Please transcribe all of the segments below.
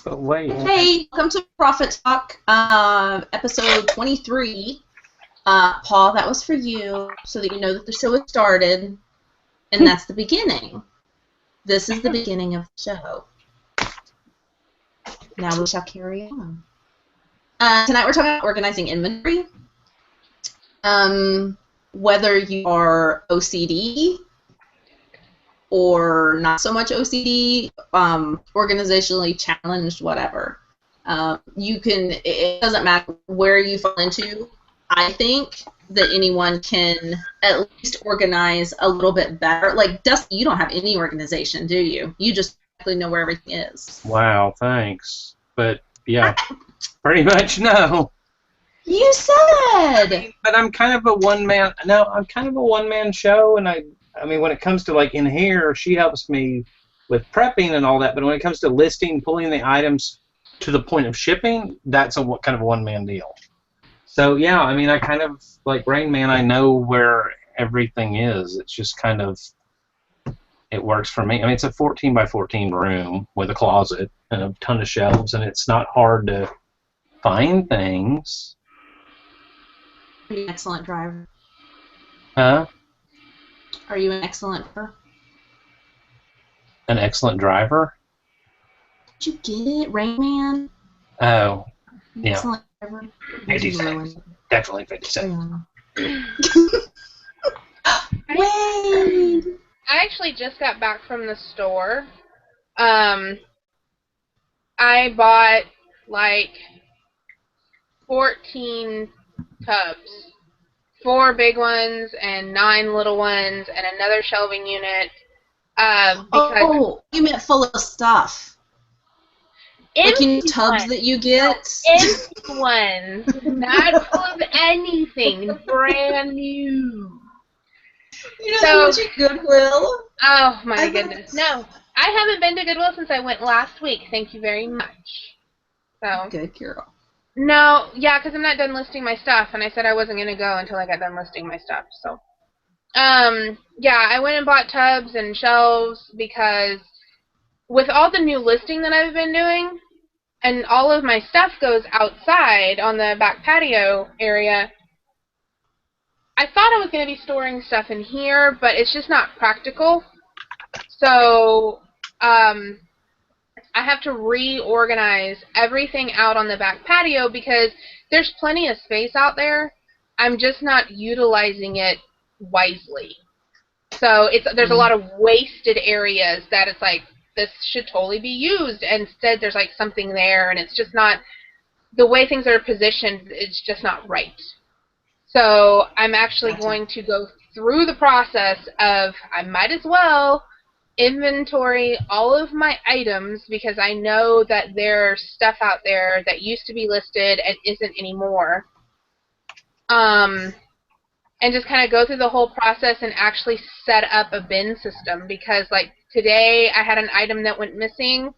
But wait. Hey, welcome to Profit Talk, episode 23. Paul, that was for you, so that you know that the show has started, and that's the beginning. This is the beginning of the show. Now we shall carry on. Tonight we're talking about organizing inventory. Whether you are OCD or not so much OCD, organizationally challenged, whatever. It doesn't matter where you fall into. I think that anyone can at least organize a little bit better. Like, Dusty, you don't have any organization, do you? You just exactly know where everything is. Wow, thanks. But, yeah, pretty much no. You said! But I'm kind of a one-man, I'm kind of a one-man show, and I mean, when it comes to, like, in here, she helps me with prepping and all that, but when it comes to listing, pulling the items to the point of shipping, that's a kind of a one-man deal. So, yeah, I mean, I kind of, like Rain Man, I know where everything is. It's just kind of, it works for me. I mean, it's a 14 by 14 room with a closet and a ton of shelves, and it's not hard to find things. Are you an excellent driver? Huh? Are you an excellent driver? An excellent driver? Did you get it, Rain Man? Oh, yeah. Excellent driver. 50 cents. Definitely 50 cents. Wait! I actually just got back from the store. I bought like 14 tubs. 4 big ones and 9 little ones and another shelving unit. Oh, you meant full of stuff. Like you tubs that you get? Empty ones. Not full of anything. Brand new. You know that much at Goodwill? Oh my goodness. No. I haven't been to Goodwill since I went last week. Thank you very much. So. Good girl. No, yeah, because I'm not done listing my stuff, and I said I wasn't going to go until I got done listing my stuff, so. Yeah, I went and bought tubs and shelves because with all the new listing that I've been doing, and all of my stuff goes outside on the back patio area, I thought I was going to be storing stuff in here, but it's just not practical. So, I have to reorganize everything out on the back patio because there's plenty of space out there. I'm just not utilizing it wisely. So there's a lot of wasted areas that it's like, this should totally be used. And instead, there's like something there, and it's just not, the way things are positioned, it's just not right. So I'm actually going to go through the process of, I might as well inventory all of my items because I know that there's stuff out there that used to be listed and isn't anymore. And just kind of go through the whole process and actually set up a bin system because, like, today I had an item that went missing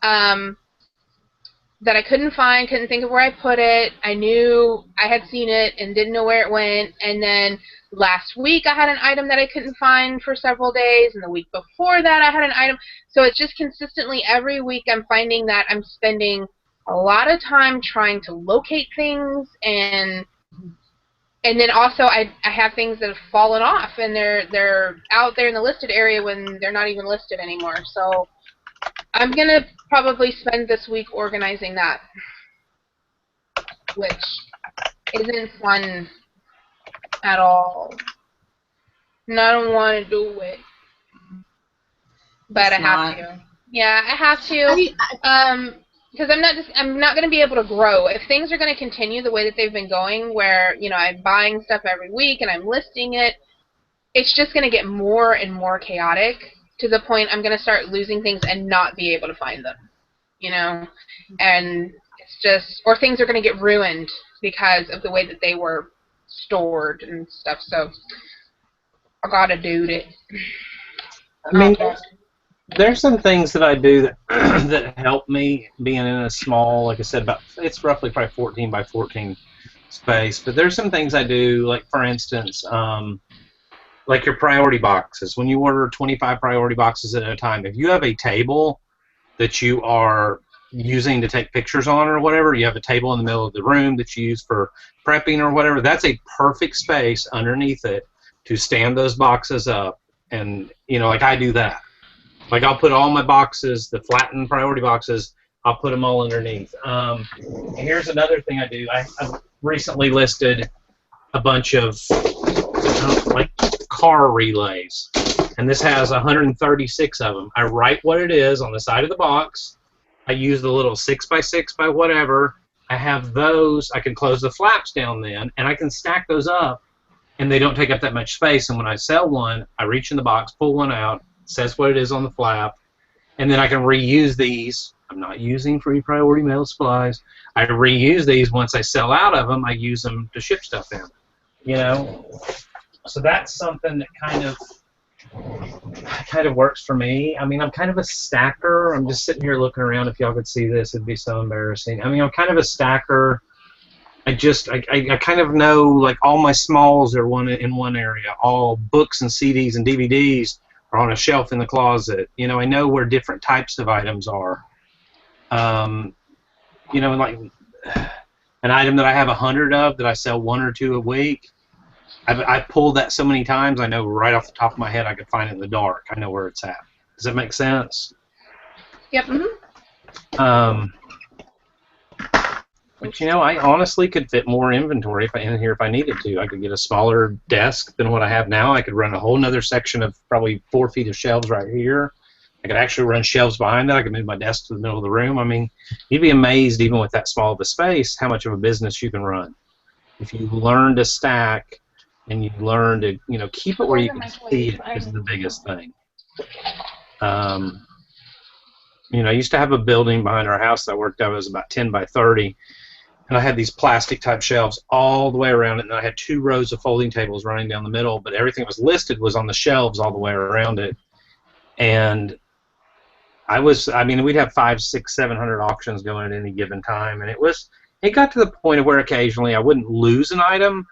that I couldn't find, couldn't think of where I put it. I knew I had seen it and didn't know where it went. And then last week I had an item that I couldn't find for several days, and the week before that I had an item. So it's just consistently every week I'm finding that I'm spending a lot of time trying to locate things, and then also I have things that have fallen off, and they're out there in the listed area when they're not even listed anymore. So I'm going to probably spend this week organizing that, which isn't fun at all. And I don't want to do it. But I have to. Yeah, I have to. Because I'm not going to be able to grow. If things are going to continue the way that they've been going, where, you know, I'm buying stuff every week and I'm listing it, it's just going to get more and more chaotic to the point I'm going to start losing things and not be able to find them, you know? And it's just, or things are going to get ruined because of the way that they were stored and stuff. So I got to do it. I mean, there's some things that I do that that help me being in a small, like I said, it's roughly probably 14 by 14 space. But there's some things I do, like for instance, like your priority boxes. When you order 25 priority boxes at a time, if you have a table that you are using to take pictures on or whatever, you have a table in the middle of the room that you use for prepping or whatever, that's a perfect space underneath it to stand those boxes up. And, you know, like I do that. Like I'll put all my boxes, the flattened priority boxes, I'll put them all underneath. Here's another thing I do. I've recently listed a bunch of like car relays, and this has 136 of them. I write what it is on the side of the box. I use the little 6x6 by whatever. I have those. I can close the flaps down then, and I can stack those up, and they don't take up that much space. And when I sell one, I reach in the box, pull one out, it says what it is on the flap, and then I can reuse these. I'm not using free priority mail supplies. I reuse these once I sell out of them. I use them to ship stuff in. You know, so that's something that kind of works for me. I mean, I'm kind of a stacker. I'm just sitting here looking around. If y'all could see this, it'd be so embarrassing. I mean, I'm kind of a stacker. I kind of know, like, all my smalls are in one area. All books and CDs and DVDs are on a shelf in the closet. You know, I know where different types of items are. You know, like an item that I have 100 of that I sell 1 or 2 a week. I've pulled that so many times, I know right off the top of my head I could find it in the dark. I know where it's at. Does that make sense? Yep. But you know, I honestly could fit more inventory in here if I needed to. I could get a smaller desk than what I have now. I could run a whole nother section of probably 4 feet of shelves right here. I could actually run shelves behind that. I could move my desk to the middle of the room. I mean, you'd be amazed, even with that small of a space, how much of a business you can run. If you learn to stack and you learn to, you know, keep it where you can see it is the biggest thing. You know, I used to have a building behind our house that I worked out. It was about 10 by 30. And I had these plastic type shelves all the way around it, and I had 2 rows of folding tables running down the middle, but everything that was listed was on the shelves all the way around it. And I mean, we'd have 500, 600, 700 auctions going at any given time, and it got to the point of where occasionally I wouldn't lose an item,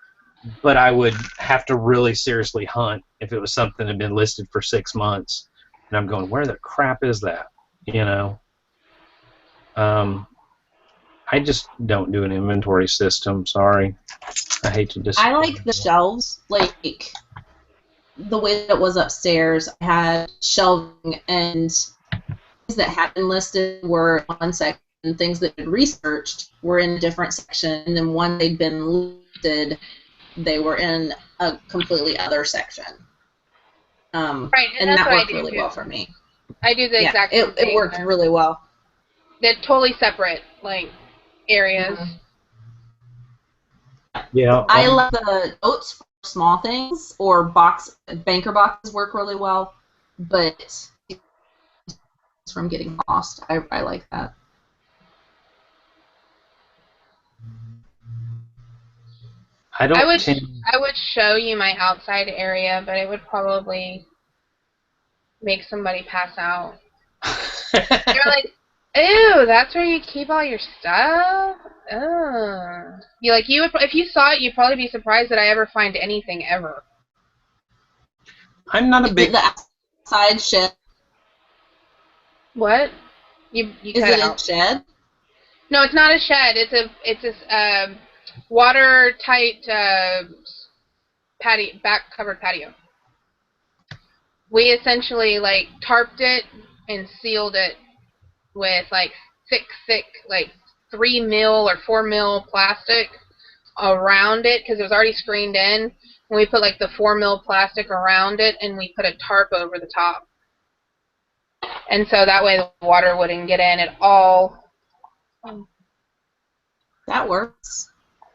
but I would have to really seriously hunt if it was something that had been listed for 6 months. And I'm going, where the crap is that? You know? I just don't do an inventory system, sorry. I hate to I like the shelves, like the way that it was upstairs. I had shelving, and things that had been listed were in one section, and things that had been researched were in a different section, and then when they'd been listed, they were in a completely other section. Right, and that worked really well for me. I do the exact same thing. It worked really well. They're totally separate, like, areas. Yeah. I love the notes for small things, or banker boxes work really well, but from getting lost, I like that. I would show you my outside area, but it would probably make somebody pass out. You're like, ew, that's where you keep all your stuff? Oh. You would, if you saw it, you'd probably be surprised that I ever find anything ever. I'm not a big... The outside shed. What? You Is it a shed? No, it's not a shed. It's a watertight patio, back covered patio. We essentially like tarped it and sealed it with like thick like 3 mil or 4 mil plastic around it because it was already screened in. And we put like the 4 mil plastic around it, and we put a tarp over the top. And so that way the water wouldn't get in at all. That works.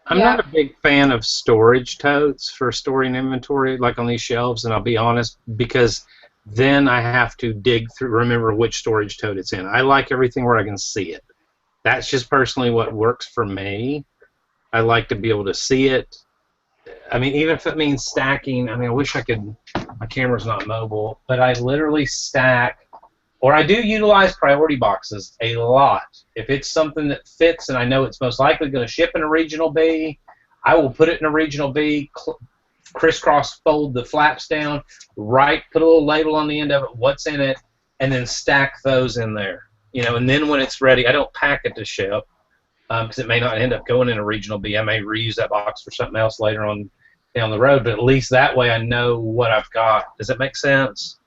I'm not a big fan of storage totes for storing inventory, like on these shelves, and I'll be honest, because then I have to dig through, remember which storage tote it's in. I like everything where I can see it. That's just personally what works for me. I like to be able to see it. I mean, even if it means stacking, I mean, I wish I could, my camera's not mobile, but I literally stack, or I do utilize priority boxes a lot. If it's something that fits and I know it's most likely going to ship in a regional B, I will put it in a regional B, crisscross fold the flaps down, put a little label on the end of it, what's in it, and then stack those in there. and then when it's ready, I don't pack it to ship because it may not end up going in a regional B. I may reuse that box for something else later on down the road, but at least that way I know what I've got. Does that make sense?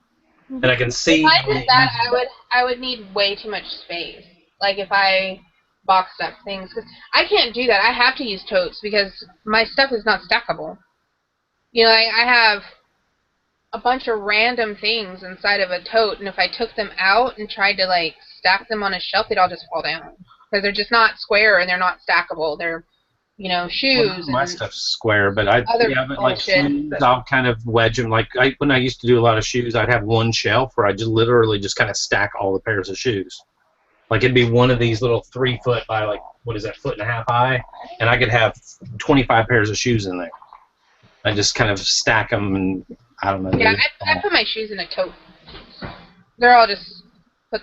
And I can If see. I did that, I would need way too much space. Like if I boxed up things, because I can't do that. I have to use totes because my stuff is not stackable. I have a bunch of random things inside of a tote, and if I took them out and tried to like stack them on a shelf, they'd all just fall down because they're just not square and they're not stackable. They're shoes My and stuff's square, but other but like bullshit. shoes, I'll kind of wedge them. Like when I used to do a lot of shoes, I'd have one shelf where I just literally just kind of stack all the pairs of shoes. Like it'd be one of these little 3 foot by like what is that, 1.5 foot high, and I could have 25 pairs of shoes in there. I just kind of stack them, and I don't know. Yeah, I put my shoes in a tote. They're all just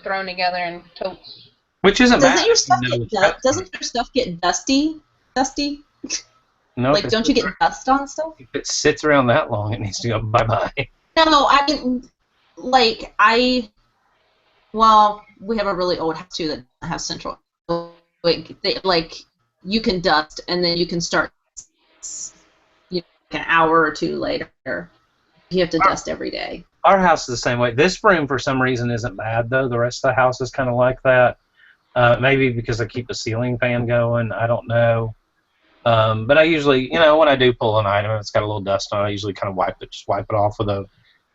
thrown together in totes. Which isn't bad. Doesn't your stuff get dusty? Dusty? No. Like, don't you get dust on stuff? If it sits around that long, it needs to go bye-bye. No, I mean, like, we have a really old house, too, that has central. Like, you can dust, and then you can start an hour or two later. You have to dust every day. Our house is the same way. This room, for some reason, isn't bad, though. The rest of the house is kind of like that. Maybe because I keep the ceiling fan going. I don't know. But I usually, when I do pull an item and it's got a little dust on it, I usually kind of wipe it off with a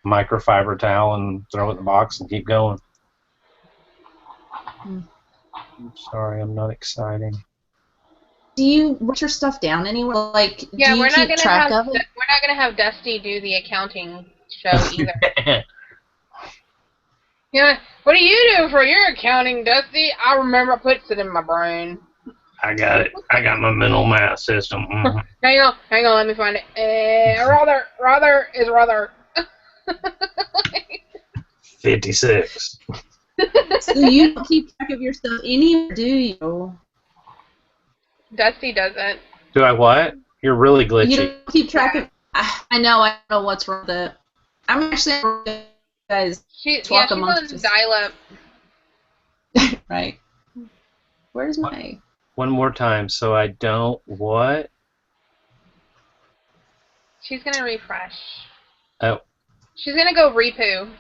microfiber towel and throw it in the box and keep going. I'm sorry, I'm not exciting. Do you write your stuff down anywhere? Like, yeah, do you keep track of it? We're not gonna have Dusty do the accounting show either. Yeah, what do you do for your accounting, Dusty? I remember I put it in my brain. I got it. I got my mental math system. Mm-hmm. Hang on, let me find it. Rather is rather. 56. So you don't keep track of your stuff anywhere, do you? Dusty doesn't. Do I what? You're really glitchy. You don't keep track of. I know. I don't know what's wrong with it. I'm actually guys. She's on dial-up. Right. Where's my? One more time, so I don't what? She's gonna refresh. Oh. She's gonna go repoo.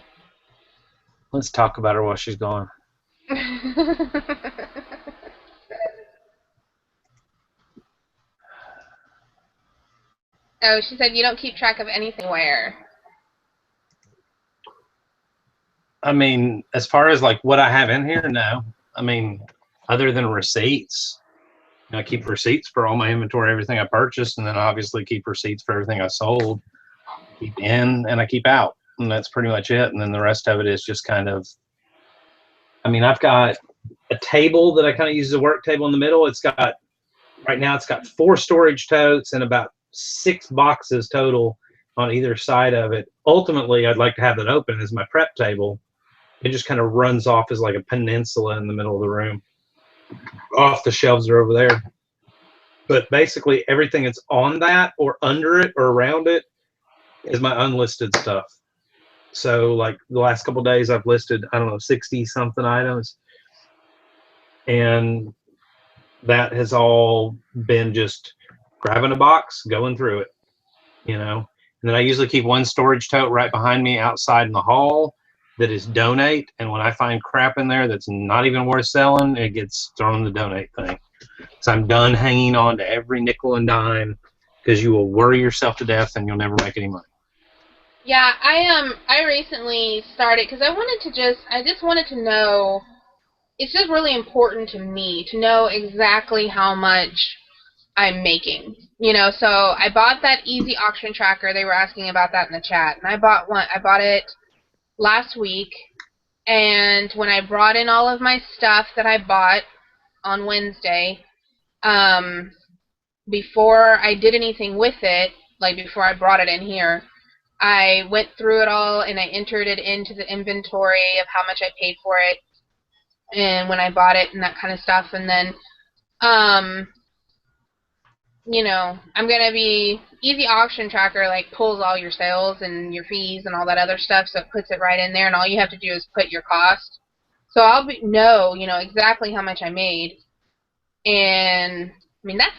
Let's talk about her while she's gone. Oh, she said you don't keep track of anything where. I mean, as far as like what I have in here, no. I mean, other than receipts. I keep receipts for all my inventory, everything I purchased, and then obviously keep receipts for everything I sold. Keep in and I keep out. And that's pretty much it. And then the rest of it is just kind of, I mean, I've got a table that I kind of use as a work table in the middle. Right now it's got 4 storage totes and about 6 boxes total on either side of it. Ultimately, I'd like to have that open as my prep table. It just kind of runs off as like a peninsula in the middle of the room. Off the shelves are over there. But basically everything that's on that or under it or around it is my unlisted stuff. So like the last couple of days I've listed, 60 something items. And that has all been just grabbing a box, going through it, And then I usually keep one storage tote right behind me outside in the hall that is donate. And when I find crap in there that's not even worth selling, it gets thrown in the donate thing. So I'm done hanging on to every nickel and dime because you will worry yourself to death and you'll never make any money. Yeah, I recently started because I just wanted to know. It's just really important to me to know exactly how much I'm making. So I bought that easy auction tracker. They were asking about that in the chat, and I bought one. I bought it last week, and when I brought in all of my stuff that I bought on Wednesday, before I did anything with it, like before I brought it in here, I went through it all and I entered it into the inventory of how much I paid for it and when I bought it and that kind of stuff. And then, I'm going to be, Easy Auction Tracker, like, pulls all your sales and your fees and all that other stuff, so it puts it right in there, and all you have to do is put your cost. So I'll know, exactly how much I made. And I mean, that's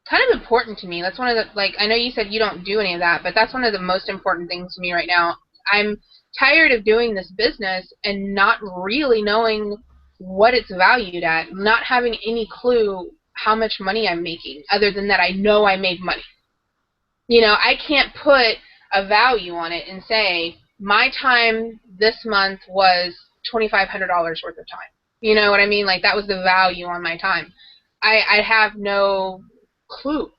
kind of important to me. That's one of the, like, I know you said you don't do any of that, but that's one of the most important things to me right now. I'm tired of doing this business and not really knowing what it's valued at, not having any clue how much money I'm making, other than that I know I made money. I can't put a value on it and say, my time this month was $2,500 worth of time. You know what I mean? Like, that was the value on my time. I have no clue,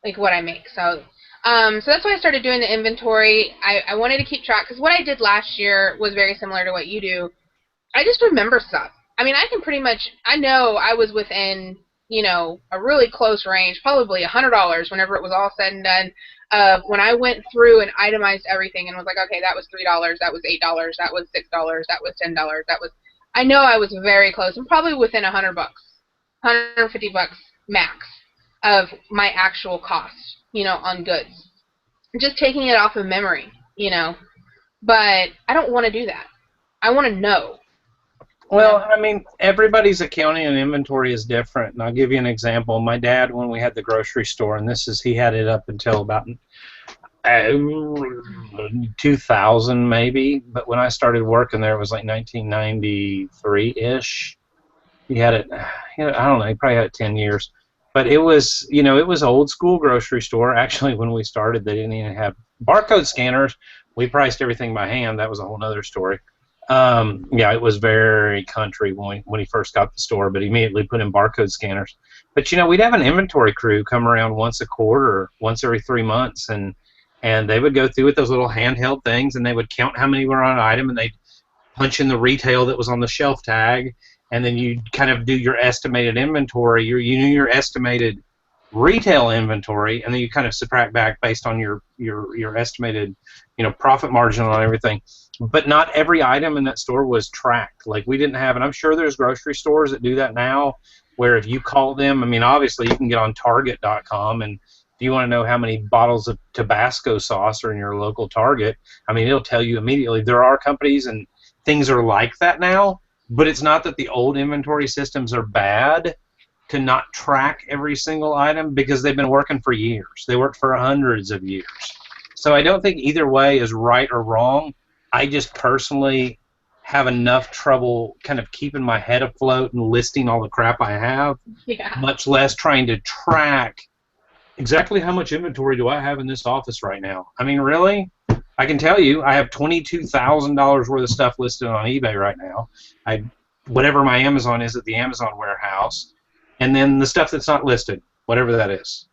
like, what I make. So that's why I started doing the inventory. I wanted to keep track, because what I did last year was very similar to what you do. I just remember stuff. I mean, I can pretty much, I know I was within, a really close range, probably $100 whenever it was all said and done. When I went through and itemized everything and was like, okay, that was $3, that was $8, that was $6, that was $10, I know I was very close. I'm probably within $100, $150 max of my actual cost, on goods. Just taking it off of memory. But I don't want to do that. I want to know. Well, I mean, everybody's accounting and inventory is different. And I'll give you an example. My dad, when we had the grocery store, and he had it up until about 2000 maybe, but when I started working there, it was like 1993-ish. He had it, I don't know, he probably had it 10 years. But it was, it was old school grocery store. Actually, when we started, they didn't even have barcode scanners. We priced everything by hand. That was a whole other story. Yeah, it was very country when he first got the store, but he immediately put in barcode scanners. But we'd have an inventory crew come around once a quarter, once every 3 months, and they would go through with those little handheld things, and they would count how many were on an item, and they'd punch in the retail that was on the shelf tag, and then you kind of do your estimated inventory. You knew your estimated retail inventory, and then you kind of subtract back based on your estimated profit margin on everything. But not every item in that store was tracked. Like, we didn't have, and I'm sure there's grocery stores that do that now, where if you call them, I mean, obviously you can get on Target.com, and if you want to know how many bottles of Tabasco sauce are in your local Target, I mean, it'll tell you immediately. There are companies and things are like that now, but it's not that the old inventory systems are bad to not track every single item, because they've been working for years. They worked for hundreds of years. So I don't think either way is right or wrong. I just personally have enough trouble kind of keeping my head afloat and listing all the crap I have, much less trying to track exactly how much inventory do I have in this office right now. I mean, really? I can tell you I have $22,000 worth of stuff listed on eBay right now. Whatever my Amazon is at the Amazon warehouse, and then the stuff that's not listed, whatever that is.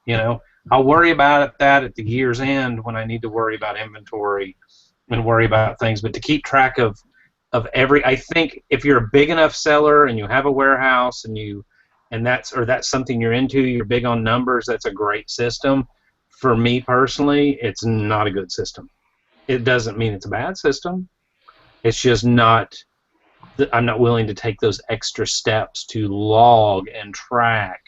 I'll worry about that at the year's end when I need to worry about inventory and worry about things. But to keep track of I think if you're a big enough seller and you have a warehouse and that's something you're into, you're big on numbers, that's a great system. For me personally, it's not a good system. It doesn't mean it's a bad system. It's just not, I'm not willing to take those extra steps to log and track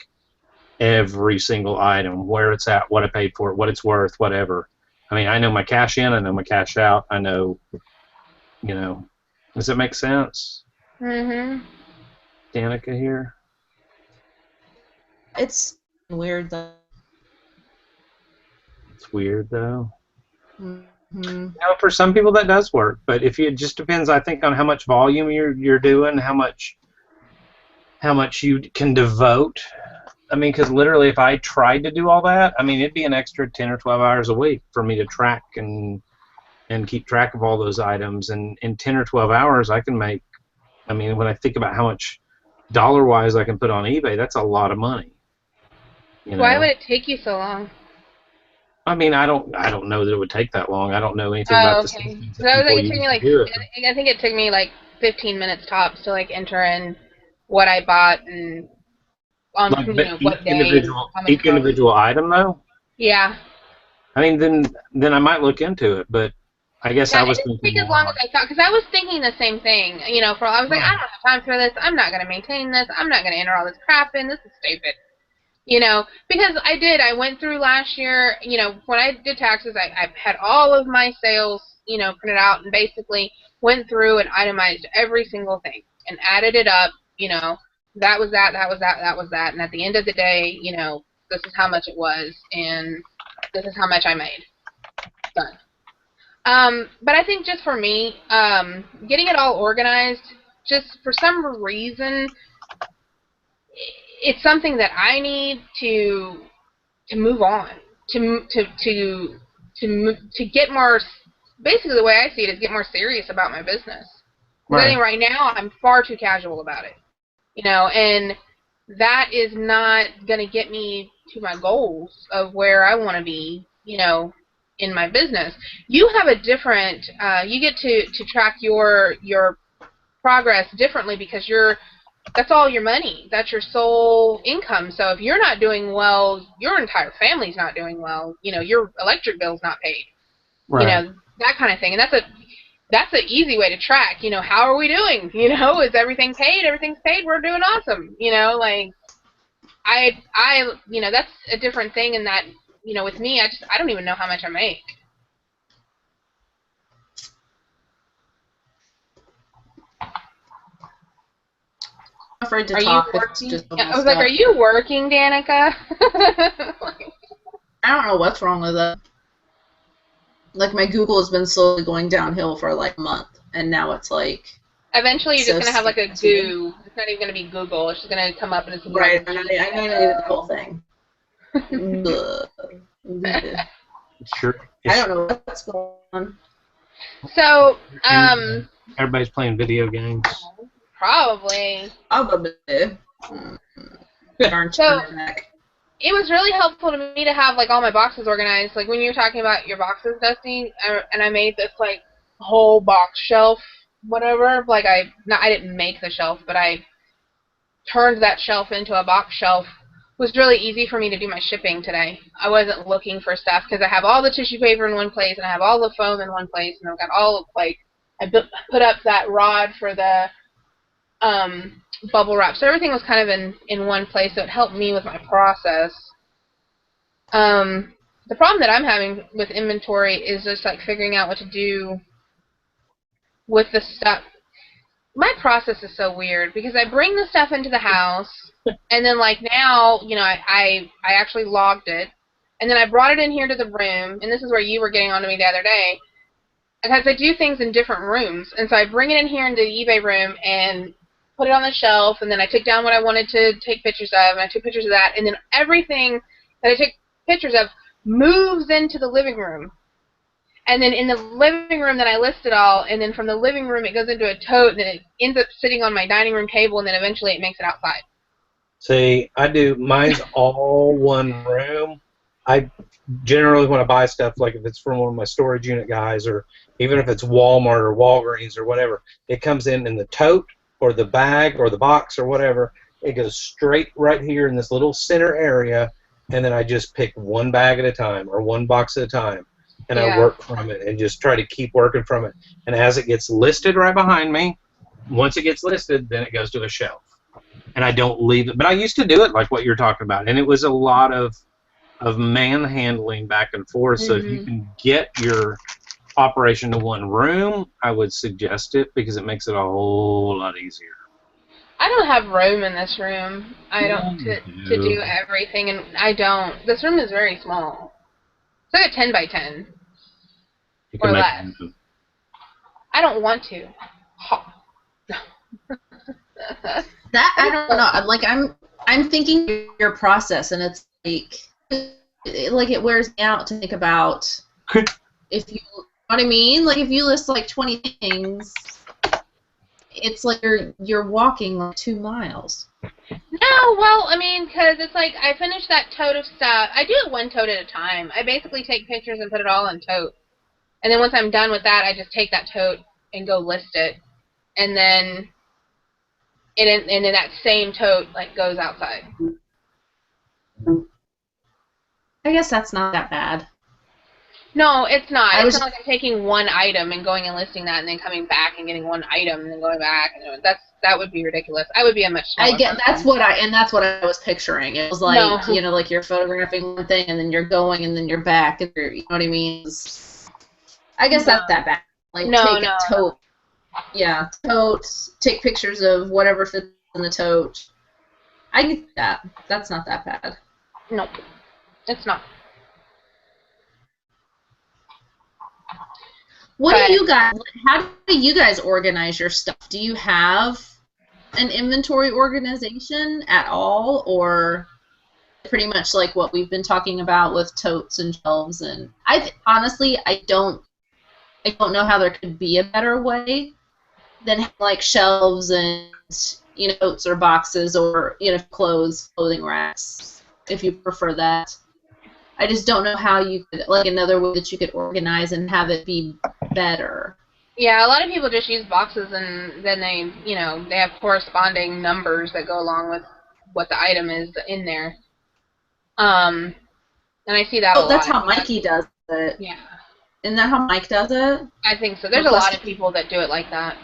every single item, where it's at, what I paid for it, what it's worth, whatever. I mean, I know my cash in, I know my cash out, I know, does it make sense? Mm-hmm. Danica here? It's weird, though. It's weird, though. Mm-hmm. For some people that does work, but it just depends, I think, on how much volume you're doing, how much you can devote. I mean, because literally, if I tried to do all that, I mean, it'd be an extra 10 or 12 hours a week for me to track and keep track of all those items. And in 10 or 12 hours, I can make, I mean, when I think about how much dollar-wise I can put on eBay, that's a lot of money. Why would it take you so long? I mean, I don't know that it would take that long. I don't know anything about the systems that people use to do it. I think it took me like 15 minutes tops to like enter in what I bought and on what day. Each individual item, though. Yeah. I mean, then I might look into it, but I guess I was thinking. It didn't take as long as I thought, because I was thinking the same thing. I was like, I don't have time for this. I'm not going to maintain this. I'm not going to enter all this crap in. This is stupid. Because I went through last year, when I did taxes, I had all of my sales, printed out, and basically went through and itemized every single thing and added it up, that was that, that was that, that was that, and at the end of the day, this is how much it was, and this is how much I made. Done. But I think just for me, getting it all organized, just for some reason, it's something that I need to move on, to get more. Basically, the way I see it is get more serious about my business. Because I think right now I'm far too casual about it, and that is not going to get me to my goals of where I want to be, in my business. You have a different, you get to track your progress differently because that's all your money. That's your sole income. So if you're not doing well, your entire family's not doing well. Your electric bill's not paid. Right. That kind of thing. And that's an easy way to track. How are we doing? Is everything paid? Everything's paid. We're doing awesome. That's a different thing in that, with me, I don't even know how much I make. I'm afraid to Are talk. you working? Just I was like, are you working, Danica? I don't know what's wrong with it. Like, my Google has been slowly going downhill for like a month, and now it's like... Eventually you're just going to have like a goo. It's not even going to be Google. It's just going to come up and it's going to be right, I'm going to leave the whole thing. Sure. I don't know what's going on. So, everybody's playing video games. Probably. Darn so, it was really helpful to me to have like all my boxes organized. Like when you were talking about your boxes, Dusty, and I made this like whole box shelf, whatever. Like I didn't make the shelf, but I turned that shelf into a box shelf. It was really easy for me to do my shipping today. I wasn't looking for stuff because I have all the tissue paper in one place and I have all the foam in one place, and I've got all I put up that rod for the bubble wrap, so everything was kind of in one place, so it helped me with my process. The problem that I'm having with inventory is just like figuring out what to do with the stuff. My process is so weird because I bring the stuff into the house, and then like now, I actually logged it, and then I brought it in here to the room, and this is where you were getting on to me the other day, because I do things in different rooms, and so I bring it in here into the eBay room and put it on the shelf, and then I took down what I wanted to take pictures of, and I took pictures of that, and then everything that I took pictures of moves into the living room. And then in the living room, then I list it all, and then from the living room, it goes into a tote, and then it ends up sitting on my dining room table, and then eventually it makes it outside. See, mine's all one room. I generally, when I buy stuff, like if it's from one of my storage unit guys, or even if it's Walmart or Walgreens or whatever, it comes in the tote, or the bag, or the box, or whatever. It goes straight right here in this little center area, and then I just pick one bag at a time, or one box at a time, and I work from it, and just try to keep working from it. And as it gets listed right behind me, once it gets listed, then it goes to a shelf. And I don't leave it. But I used to do it like what you're talking about, and it was a lot of manhandling back and forth. So if you can get your operation to one room, I would suggest it because it makes it a whole lot easier. I don't have room in this room. I don't to do everything, and I don't. This room is very small. It's like a 10 by 10 or less. I don't want to. That I don't know. Like I'm thinking your process, and it's like it wears me out to think about if you know what I mean. Like if you list like 20 things, it's like you're walking like 2 miles. No, well, I mean, because it's like I finish that tote of stuff. I do it one tote at a time. I basically take pictures and put it all in tote, and then once I'm done with that, I just take that tote and go list it, and then that same tote like goes outside. I guess that's not that bad. No, it's not. It's not like I'm taking one item and going and listing that, and then coming back and getting one item and then going back. And that would be ridiculous. I would be a much smaller person. That's what I was picturing. It was like like you're photographing one thing and then you're going and then you're back. And you know what I mean? I guess that's that bad. Like take a tote. Yeah, totes, take pictures of whatever fits in the tote. I get that. That's not that bad. Nope, it's not. What But do you guys, how do you guys organize your stuff? Do you have an inventory organization at all, or pretty much like what we've been talking about with totes and shelves? And honestly, I don't know how there could be a better way than like shelves and totes or boxes or clothing racks, if you prefer that. I just don't know how you could, like, another way that you could organize and have it be better. yeah, a lot of people just use boxes, and then they have corresponding numbers that go along with what the item is in there. And I see that a Oh, that's lot. how Mikey does it. Yeah, Isn't that how Mike does it? I think so. There's a Plus, lot of people that do it like that.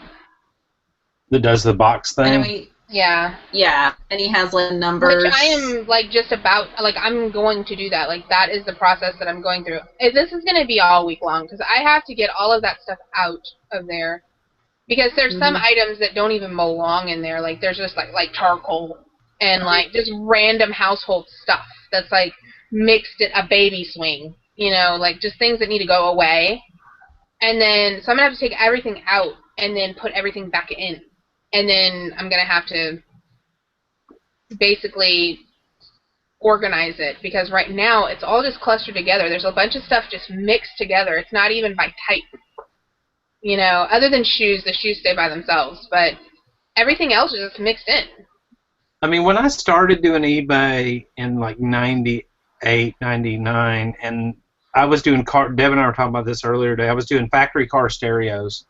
That does the box I know thing. yeah, and he has like numbers. Which I am like just about like I'm going to do that. Like that is the process that I'm going through. This is going to be all week long because I have to get all of that stuff out of there because there's some items that don't even belong in there. Like there's just like charcoal and like just random household stuff that's like mixed in a baby swing. Like just things that need to go away. And then so I'm gonna have to take everything out and then put everything back in. And then I'm gonna have to basically organize it because right now it's all just clustered together. There's a bunch of stuff just mixed together. It's not even by type. Other than shoes, the shoes stay by themselves, but everything else is just mixed in. I mean, when I started doing eBay in like 98, 99, and I was doing Deb and I were talking about this earlier today, I was doing factory car stereos.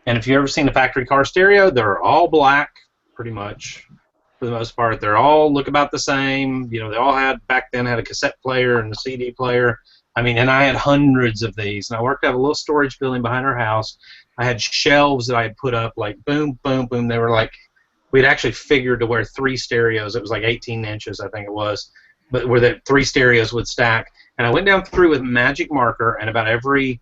And if you've ever seen a factory car stereo, they're all black, pretty much, for the most part. They're all look about the same. They all back then had a cassette player and a CD player. I mean, and I had hundreds of these. And I worked at a little storage building behind our house. I had shelves that I had put up, like, boom, boom, boom. They were like, we'd actually figured to where 3 stereos, it was like 18 inches, I think it was, but where the 3 stereos would stack. And I went down through with magic marker, and about every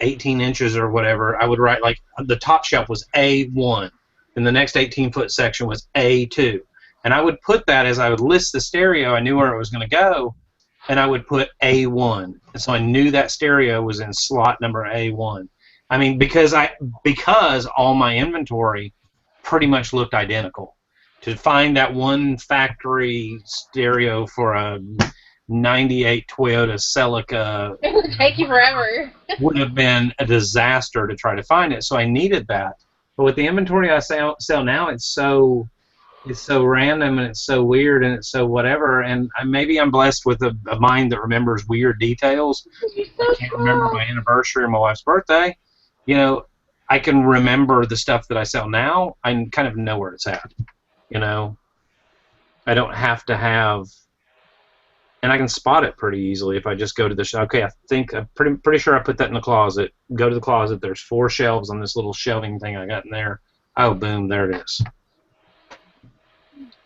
18 inches or whatever, I would write, like, the top shelf was A1, and the next 18-foot section was A2. And I would put that as I would list the stereo, I knew where it was going to go, and I would put A1. And so I knew that stereo was in slot number A1. I mean, because all my inventory pretty much looked identical. To find that one factory stereo for a 98 Toyota Celica It would take you forever. would have been a disaster to try to find it. So I needed that. But with the inventory I sell now, it's so random and it's so weird and it's so whatever. And maybe I'm blessed with a mind that remembers weird details. I can't remember my anniversary or my wife's birthday. I can remember the stuff that I sell now. I kind of know where it's at. I don't have to have, and I can spot it pretty easily if I just go to the okay, I'm pretty sure I put that in the closet. Go to the closet. There's 4 shelves on this little shelving thing I got in there. Oh, boom, there it is.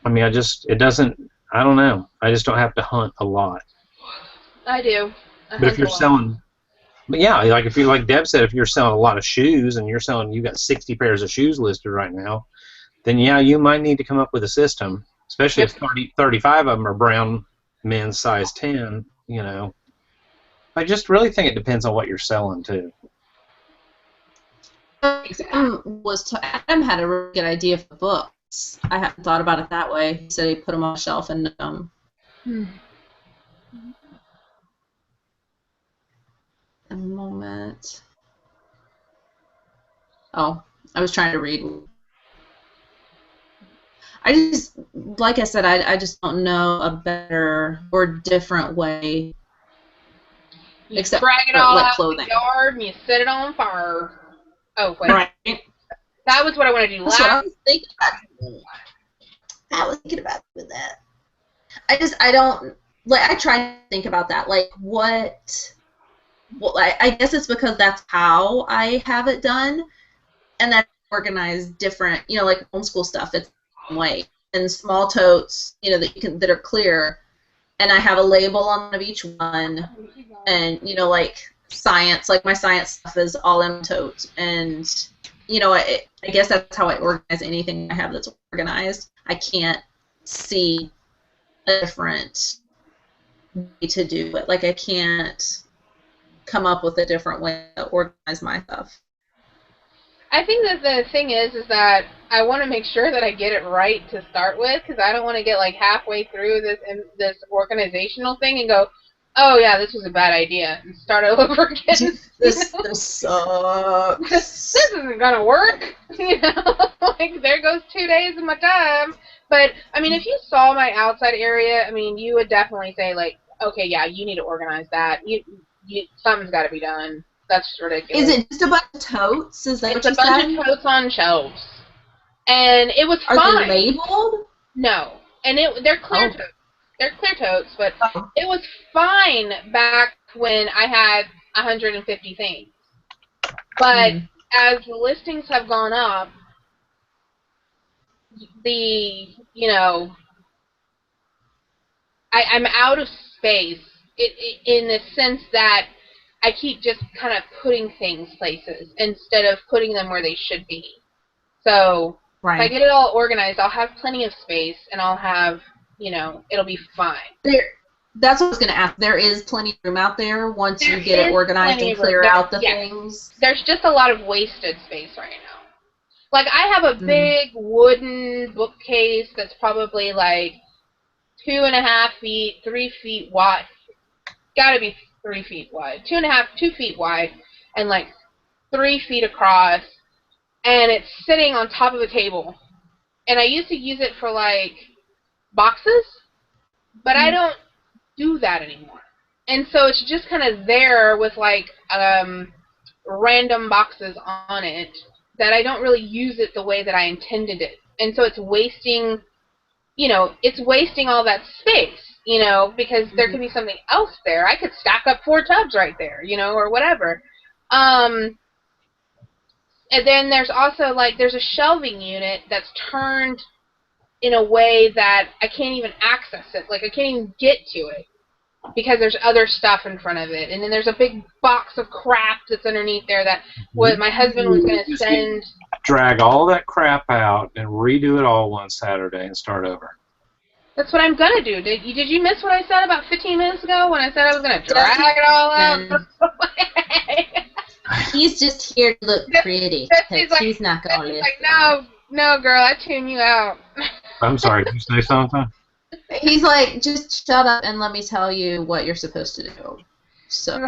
I mean, I don't know. I just don't have to hunt a lot. I do. But if you're selling, but yeah, like Deb said, if you're selling a lot of shoes and you got 60 pairs of shoes listed right now, then yeah, you might need to come up with a system, especially if 35 of them are brown men's size 10, I just really think it depends on what you're selling too. Adam had a really good idea for books. I hadn't thought about it that way. He said he put them on a shelf and a moment. Oh, I was trying to read. I just, like I said, I just don't know a better or different way. You drag it all out in the yard and you set it on fire. Oh, wait. Right. That was what I want to do last. What I was thinking about. I was thinking about with that. I don't, like, I try to think about that. Like, what, well, I guess it's because that's how I have it done. And that's organized different, like homeschool stuff, it's the same way. And small totes, that are clear. And I have a label on of each one. And, like science, like my science stuff is all in totes. And you know, I guess that's how I organize anything I have that's organized. I can't see a different way to do it. Like, I can't come up with a different way to organize my stuff. I think that the thing is that I want to make sure that I get it right to start with, because I don't want to get like halfway through this organizational thing and go, oh yeah, this was a bad idea, and start all over again. This sucks. This isn't gonna work. Like there goes 2 days of my time. But I mean, if you saw my outside area, I mean, you would definitely say like, okay, yeah, you need to organize that. Something's got to be done. That's ridiculous. Is it just a bunch of totes? Is that It's what a you bunch said? of totes on shelves, and it was Are fine. they labeled? No, and they're clear totes. They're clear totes, but it was fine back when I had 150 things. But as the listings have gone up, I'm out of space in the sense that I keep just kind of putting things places instead of putting them where they should be. So if I get it all organized, I'll have plenty of space, and I'll have, it'll be fine. That's what I was going to ask. There is plenty of room out there once you get it organized and clear out the things. There's just a lot of wasted space right now. Like, I have a big wooden bookcase that's probably like 2.5 feet, 3 feet wide. Gotta be 3 feet wide. 2 feet wide, and like 3 feet across, and it's sitting on top of a table. And I used to use it for like boxes, but I don't do that anymore. And so it's just kind of there with like random boxes on it that I don't really use it the way that I intended it. And so it's wasting, all that space, because there could be something else there. I could stack up 4 tubs right there, or whatever. And then there's also there's a shelving unit that's turned in a way that I can't even access it. Like, I can't even get to it because there's other stuff in front of it. And then there's a big box of crap that's underneath there that my husband was going to send. Drag all that crap out and redo it all one Saturday and start over. That's what I'm going to do. Did you miss what I said about 15 minutes ago when I said I was going to drag it all out? He's just here to look pretty. He's not going to listen. Like, no, girl, I tune you out. I'm sorry, did you say something? He's like, just shut up and let me tell you what you're supposed to do. So.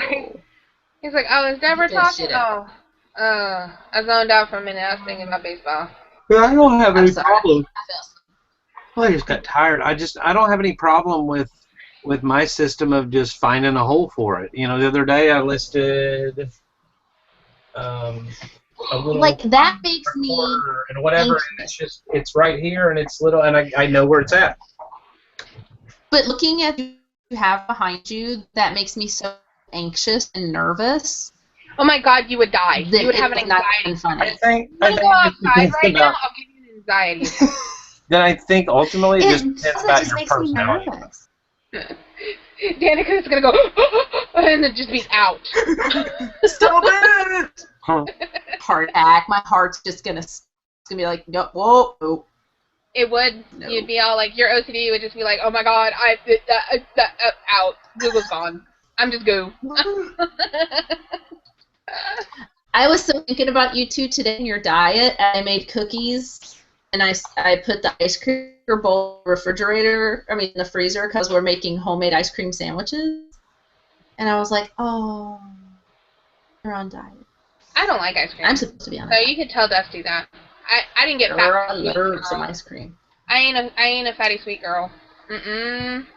He's like, oh, is Deborah talking? Oh, I zoned out for a minute. I was thinking about baseball. Yeah, I don't have any problem. I just got tired. I don't have any problem with my system of just finding a hole for it. The other day I listed a little like that makes me and whatever, and it's right here and it's little, and I know where it's at. But looking at what you have behind you, that makes me so anxious and nervous. Oh my God, you would die. You would have an anxiety. I think go outside right now. I'll give you an anxiety. Then I think ultimately it just depends about your personality. Danica's gonna go and then just be out. Stop it! Heart attack. My heart's just gonna be like, no, whoa. It would. No. You'd be all like, your OCD would just be like, oh my God, out. Google's gone. I'm just go. I was so thinking about you two today in your diet. I made cookies. And I put the ice cream bowl in the freezer, because we're making homemade ice cream sandwiches. And I was like, oh, you're on diet. I don't like ice cream. I'm supposed to be on diet. So you could tell Dusty that. I didn't get fat. I love some ice cream. I ain't a fatty sweet girl.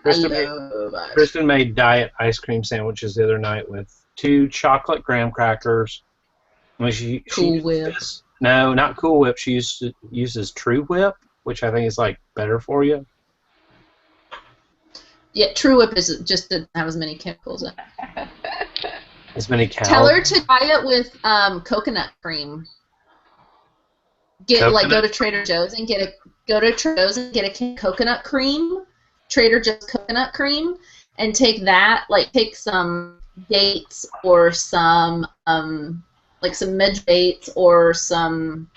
Kristen made diet ice cream sandwiches the other night with 2 chocolate graham crackers. Cool Whip. No, not Cool Whip. She uses True Whip, which I think is better for you. Yeah, True Whip just doesn't have as many chemicals in it. As many calories. Tell her to try it with coconut cream. Go to Trader Joe's and get a coconut cream, Trader Joe's coconut cream, and take that. Take some dates or some like some midge baits or some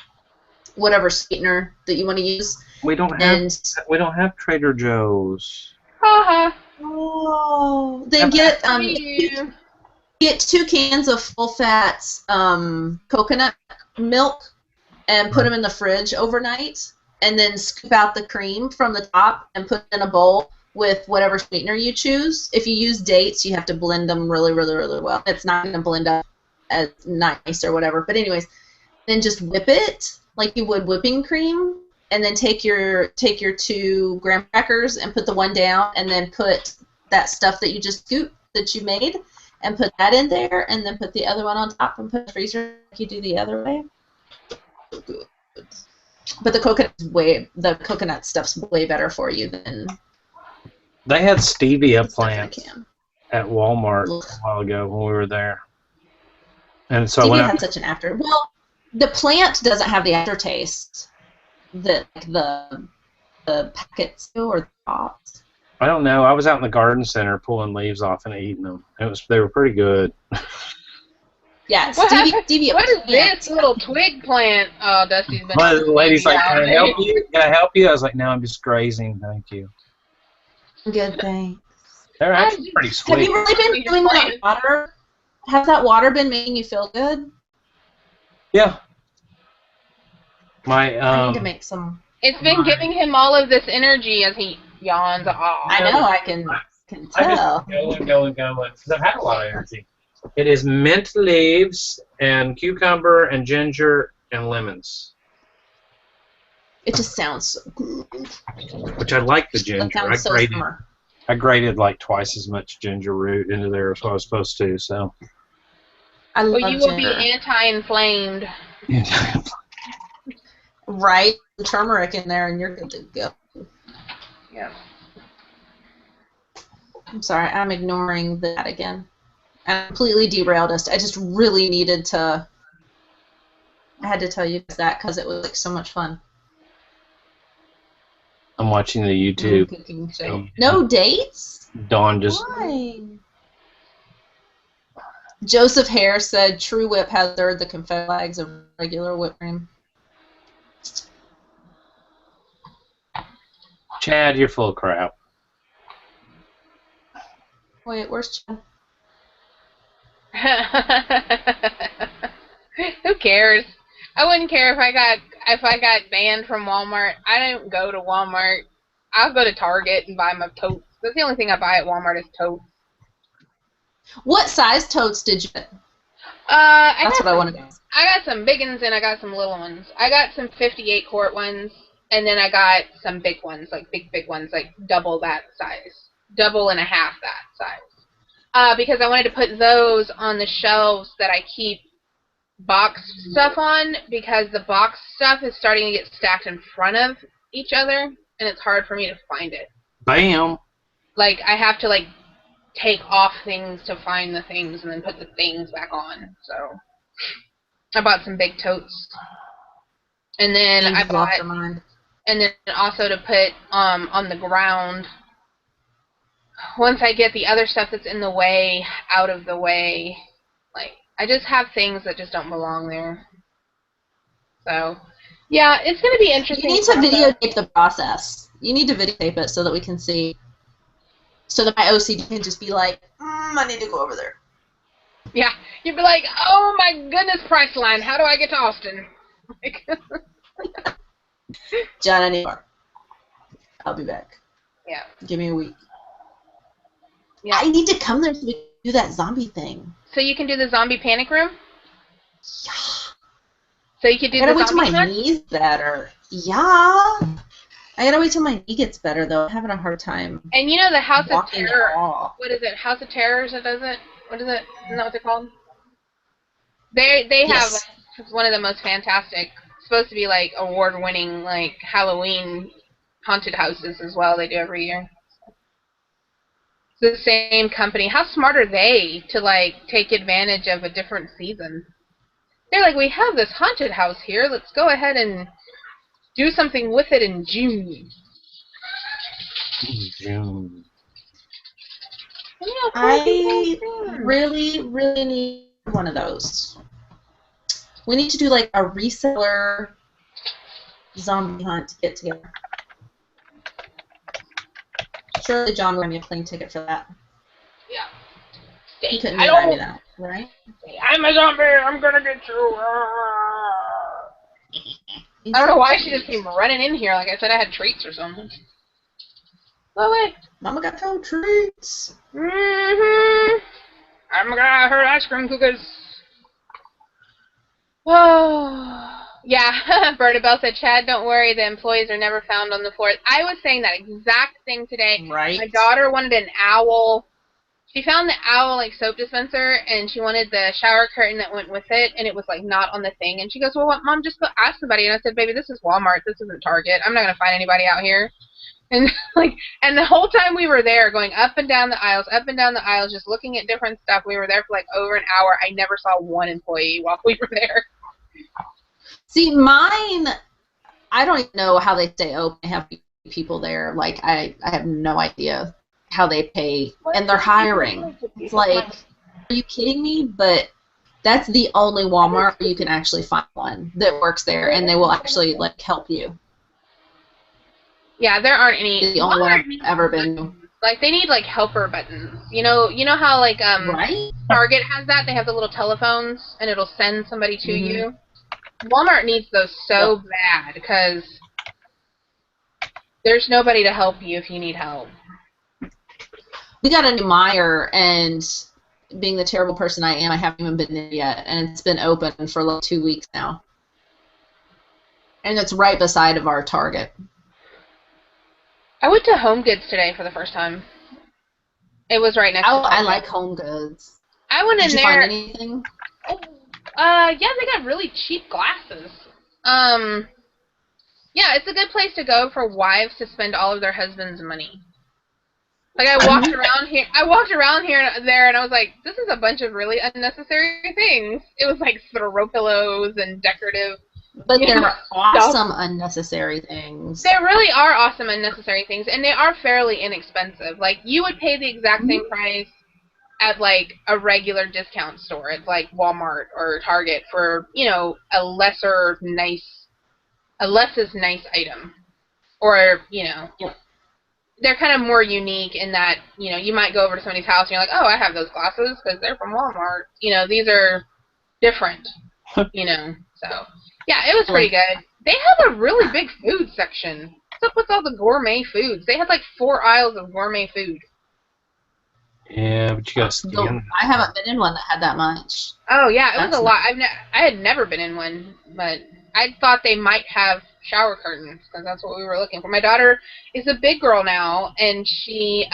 whatever sweetener that you want to use. We don't have Trader Joe's. Haha. Oh, then get You. get 2 cans of full fat coconut milk and put them in the fridge overnight, and then scoop out the cream from the top and put it in a bowl with whatever sweetener you choose. If you use dates, you have to blend them really, really, really well. It's not going to blend up as nice or whatever. But anyways, then just whip it like you would whipping cream, and then take your 2 graham crackers and put the one down, and then put that stuff that you just scooped that you made, and put that in there, and then put the other one on top and put in the freezer like you do the other way. Good. But the coconut stuff's way better for you than. They had stevia plants can. at Walmart Ugh. a while ago when we were there, and so Stevia had such an after. Well, the plant doesn't have the aftertaste that the packets do or the pops. I don't know. I was out in the garden center pulling leaves off and eating them. They were pretty good. Yeah, What stevia. What is this little twig plant? Oh, Dusty's been. But the lady's like, Yeah, "Can I help you? Can I help you?" I was like, "No, I'm just grazing. Thank you." Good thing. They're actually pretty sweet. Have you really been doing that water? Has that water been making you feel good? Yeah. I need to make some. It's been giving him all of this energy as he yawns. I know. I can tell. I just go and go because I've had a lot of energy. It is mint leaves and cucumber and ginger and lemons. It just sounds so good. Which I like the That ginger. sounds so summer. I grated like twice as much ginger root into there as what I was supposed to. So. I love Well, you will ginger. be anti-inflamed. Right, turmeric in there, and you're good to go. Yeah. I'm sorry, I'm ignoring that again. I completely derailed us. I just really needed to. I had to tell you guys that because it was like so much fun. I'm watching the YouTube. Cooking show. No dates? Dawn just. Why? Joseph Hare said True Whip has the confetti flags of regular whipped cream. Chad, you're full of crap. Wait, where's Chad? Who cares? I wouldn't care if I got banned from Walmart. I don't go to Walmart. I'll go to Target and buy my totes. That's the only thing I buy at Walmart is totes. What size totes did you get? That's what I want to know. I got some big ones and I got some little ones. I got some 58 quart ones, and then I got some big ones, like big ones, like double that size, double and a half that size. Because I wanted to put those on the shelves that I keep boxed stuff on, because the boxed stuff is starting to get stacked in front of each other, and it's hard for me to find it. Bam! Like, I have to, like, take off things to find the things and then put the things back on. So I bought some big totes. And then I bought, and then also to put on the ground, once I get the other stuff that's in the way out of the way. Like, I just have things that just don't belong there. So, yeah, it's going to be interesting. You need to videotape the process. You need to videotape it so that we can see. So that my OCD can just be like, I need to go over there. Yeah, you'd be like, oh my goodness, Priceline, how do I get to Austin? John, anymore. I'll be back. Yeah. Give me a week. Yeah. I need to come there so we can do that zombie thing. So you can do the zombie panic room? Yeah. So you can do I gotta the wait till zombie my hunt? knee's better. Yeah. I gotta wait till my knee gets better, though. I'm having a hard time. And you know the House of walking Terror. at all. What is it? House of Terrors? What is it? Isn't that what they're called? They have Yes. one of the most fantastic, supposed to be like award-winning like Halloween haunted houses as well. They do every year. It's the same company. How smart are they to like take advantage of a different season? They're like, we have this haunted house here. Let's go ahead and do something with it in June. June. I really, really need one of those. We need to do like a reseller zombie hunt to get together. Surely John will give me a plane ticket for that. Yeah. He couldn't I deny me don't. that, right? I'm a zombie. I'm gonna get you. I don't know why she just came running in here. Like I said, I had treats or something. Go away. Mama got no treats. I'm gonna her ice cream cookies. Oh, yeah. Berta Bell said, Chad, don't worry. The employees are never found on the floor. I was saying that exact thing today. Right. My daughter wanted an owl. She found the owl like soap dispenser, and she wanted the shower curtain that went with it, and it was like not on the thing. And she goes, "Well, what, Mom, just go ask somebody." And I said, "Baby, this is Walmart. This isn't Target. I'm not gonna find anybody out here." And and the whole time we were there, going up and down the aisles, just looking at different stuff. We were there for like over an hour. I never saw one employee while we were there. See, mine, I don't even know how they stay open. They have people there. Like, I have no idea how they pay. And they're hiring. It's like, are you kidding me? But that's the only Walmart where you can actually find one that works there, and they will actually, like, help you. Yeah, there aren't any. It's the only one I've ever been to. Like, they need, like, helper buttons. You know how, like, Right? Target has that? They have the little telephones, and it'll send somebody to you. Walmart needs those so bad, because there's nobody to help you if you need help. We got a new Meijer, and being the terrible person I am, I haven't even been in yet, and it's been open for like 2 weeks now. And it's right beside of our Target. I went to Home Goods today for the first time. It was right next to Target. I like Home Goods. I went in there. Did you find anything? Yeah, they got really cheap glasses. Yeah, it's a good place to go for wives to spend all of their husband's money. Like, I walked around here and there, and I was like, this is a bunch of really unnecessary things. It was like throw pillows and decorative. But they're awesome unnecessary things. There really are awesome unnecessary things, and they are fairly inexpensive. Like, you would pay the exact same price at, like, a regular discount store. It's like Walmart or Target for, a less is nice item. Or, they're kind of more unique in that, you might go over to somebody's house and you're like, oh, I have those glasses because they're from Walmart. These are different, So, yeah, it was pretty good. They have a really big food section. What's up with all the gourmet foods? They had like 4 aisles of gourmet food. Yeah, but you gotta scan. I haven't been in one that had that much. Oh, yeah, it was a lot. I had never been in one, but I thought they might have shower curtains, because that's what we were looking for. My daughter is a big girl now, and she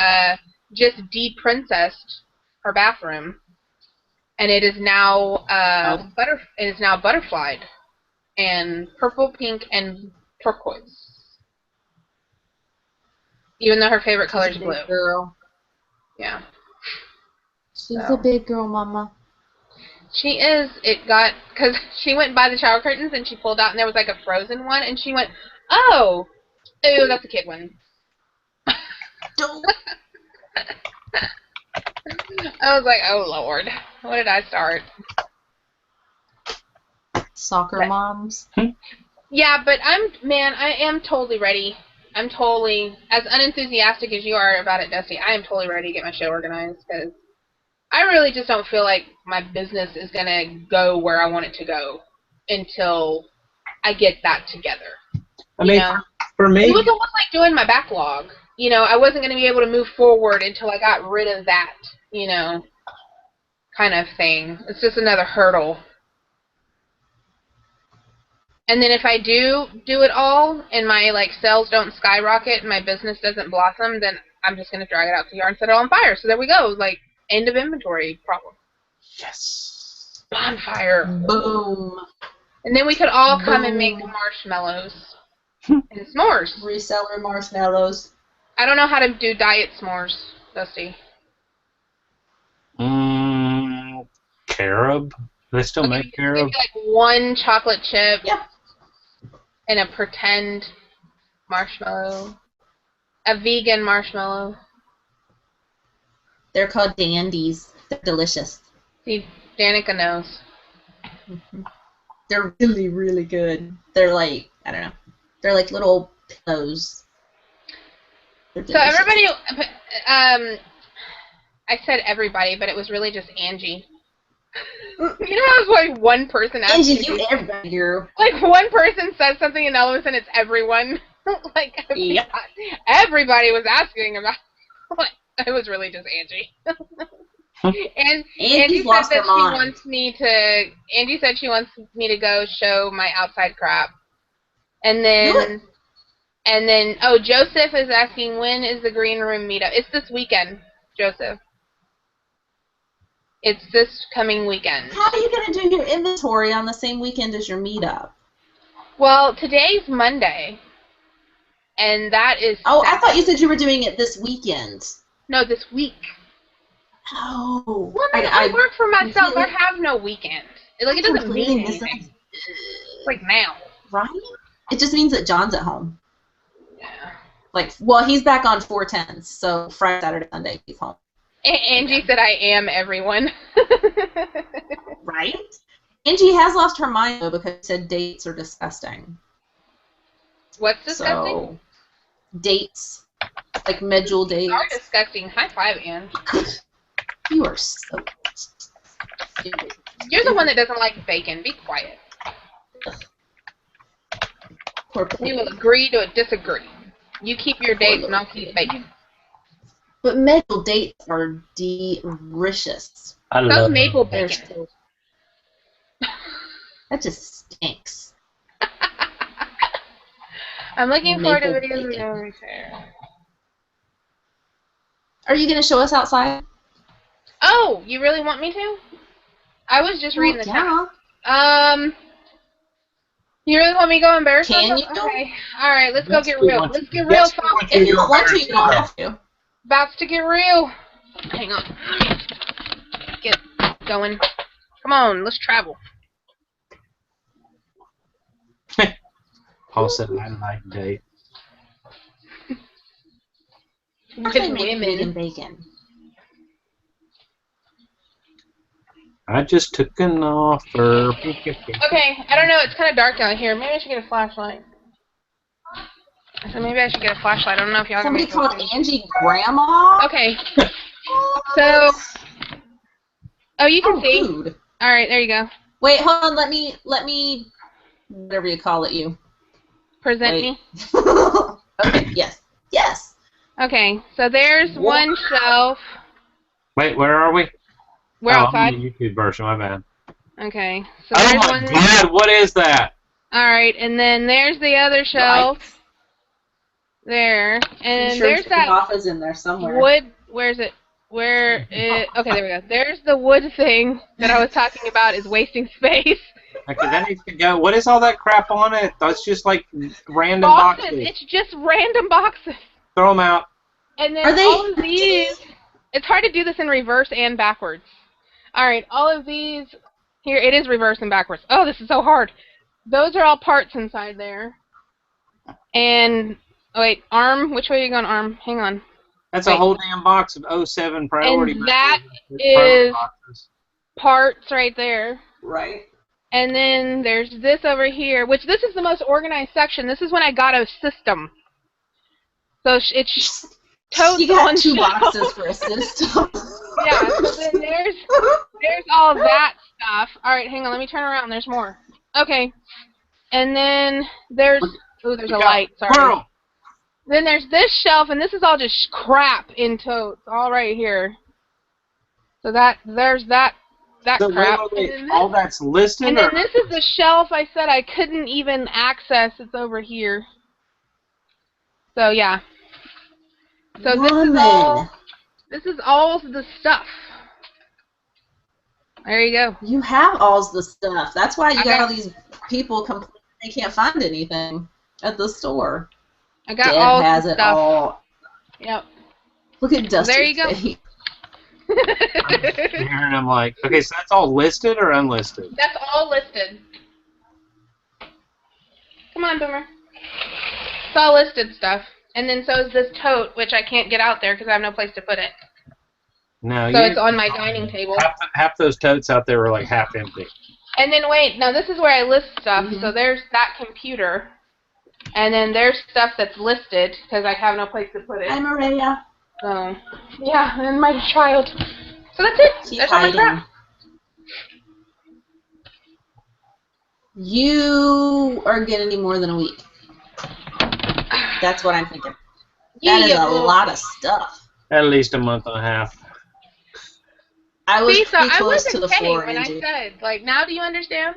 just de-princessed her bathroom, and it is now butterflied, and purple, pink, and turquoise. Even though her favorite color is blue. Girl. Yeah. She's a big girl, Mama. She is. Because she went by the shower curtains and she pulled out and there was like a frozen one and she went, oh, ew, that's a kid one. I was like, oh Lord, what did I start? Soccer moms. Yeah, but I am totally ready. I'm totally, as unenthusiastic as you are about it, Dusty, I am totally ready to get my show organized, because I really just don't feel like my business is going to go where I want it to go until I get that together. I mean, for me... It was almost like doing my backlog. I wasn't going to be able to move forward until I got rid of that, kind of thing. It's just another hurdle. And then if I do it all and my sales don't skyrocket and my business doesn't blossom, then I'm just going to drag it out to the yard and set it on fire. So there we go. End of inventory problem. Yes. Bonfire. Boom. And then we could all come and make marshmallows and s'mores. Reseller marshmallows. I don't know how to do diet s'mores, Dusty. Carob? Do they still make carob? Maybe one chocolate chip. Yep. And a pretend marshmallow. A vegan marshmallow. They're called dandies. They're delicious. See, Danica knows. They're really, really good. They're like, I don't know. They're like little pillows. They're So delicious. everybody, I said everybody, but it was really just Angie. You know, it was like one person asking. Angie, you everybody, girl. Like one person says something, and all of a sudden it's everyone. Like everybody was asking about. Like, it was really just Angie. And Angie said that she wants me to. Angie said she wants me to go show my outside crap, and then. And then, oh, Joseph is asking, when is the green room meetup? It's this weekend, Joseph. It's this coming weekend. How are you going to do your inventory on the same weekend as your meetup? Well, today's Monday, and that is Oh, Saturday. I thought you said you were doing it this weekend. No, this week. Oh. Well, I work for myself. I have no weekend. Like, it doesn't mean anything. Like, now. Right? It just means that John's at home. Yeah. Like, well, he's back on 4/10, so Friday, Saturday, Sunday, he's home. Angie said I am everyone. Right? Angie has lost her mind, though, because she said dates are disgusting. What's disgusting? So, dates. Like, medjool dates. Are disgusting. High five, Ange. You are so stupid. You're the one that doesn't like bacon. Be quiet. We will agree to disagree. You keep your dates and I'll keep bacon. But medjool dates are delicious. I So love maple bacon. That just stinks. I'm looking forward to Maple videos of bacon. every fair. Are you going to show us outside? Oh, you really want me to? I was just reading the chat. You really want me to go embarrass Can myself? you? Okay. Alright, let's go get real. Let's get real, folks. If you don't want to, you don't have to. About to get real. Hang on. Get going. Come on, let's travel. Paul said I like date. Because women. Bacon. Okay, I just took an offer. I don't know, it's kind of dark out here. Maybe I should get a flashlight. So maybe I should get a flashlight. I don't know if y'all Somebody called Angie Grandma? Okay. So, oh, you can see. Rude. Alright, there you go. Wait, hold on, let me, whatever you call it, you. Present me. Okay, yes. Okay, so there's one shelf. Wait, where are we? We're outside. I'm on the YouTube version, my bad. Okay, so Oh there's my one. God, what is that? Alright, and then there's the other shelf. Right. There. And sure there's that office in there somewhere. wood. Where's it? Okay, there we go. There's the wood thing that I was talking about is wasting space. Okay, that needs to go. What is all that crap on it? That's just like random Boxes. boxes. It's just random boxes. Throw them out. And then Are they all of these. It's hard to do this in reverse and backwards. Alright, all of these. Here, it is reverse and backwards. Oh, this is so hard. Those are all parts inside there. And, oh wait, arm. Which way are you going, arm? Hang on. That's a whole damn box of 07 priority. And that is parts right there. Right. And then there's this over here, which this is the most organized section. This is when I got a system. So it's totes you got on 2 shelf. boxes for a system. Yeah, so then there's all that stuff. Alright, hang on, let me turn around. There's more. Okay. And then there's a light, sorry. Squirrel. Then there's this shelf, and this is all just crap in totes, all right here. So there's that So crap. wait, all that's listed? And then this is the shelf I said I couldn't even access. It's over here. So yeah. So this is all the stuff. There you go. You have all the stuff. That's why you got all these people complaining they can't find anything at the store. I got Deb all has the it stuff. all. Yep. Look at Dusty. There you go. And I'm like, okay, so that's all listed or unlisted? That's all listed. Come on, Boomer. It's all listed stuff. And then so is this tote, which I can't get out there because I have no place to put it. No, So it's on my dining table. Half those totes out there are like half empty. And then wait, now this is where I list stuff. Mm-hmm. So there's that computer, and then there's stuff that's listed because I have no place to put it. Hi, Maria. So yeah, and my child. So that's it. She's There's all my hiding. crap. You are getting more than a week. That's what I'm thinking. That is a lot of stuff. At least a month and a half. I was See, so pretty I close wasn't to the kidding 4, when Angie. I said, like, now do you understand?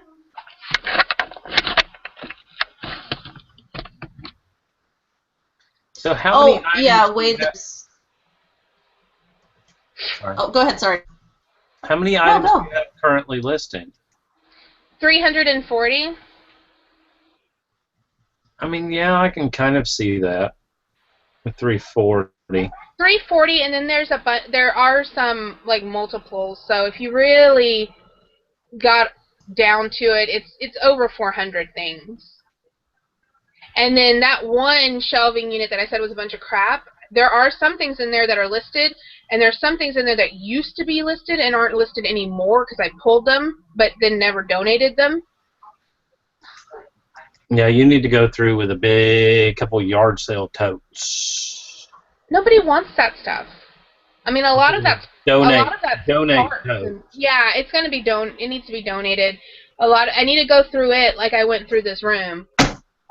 So how many items yeah, do you wait. have? Sorry. Oh, go ahead, sorry. How many items go. do you have currently listed? 340. I mean, yeah, I can kind of see that. 340. 340, and then there are some like multiples. So if you really got down to it, it's over 400 things. And then that one shelving unit that I said was a bunch of crap, there are some things in there that are listed, and there's some things in there that used to be listed and aren't listed anymore because I pulled them, but then never donated them. Yeah, you need to go through with a big couple yard sale totes. Nobody wants that stuff. I mean, a lot of that's donate parts. And, yeah, it's going to be it needs to be donated. I need to go through it like I went through this room.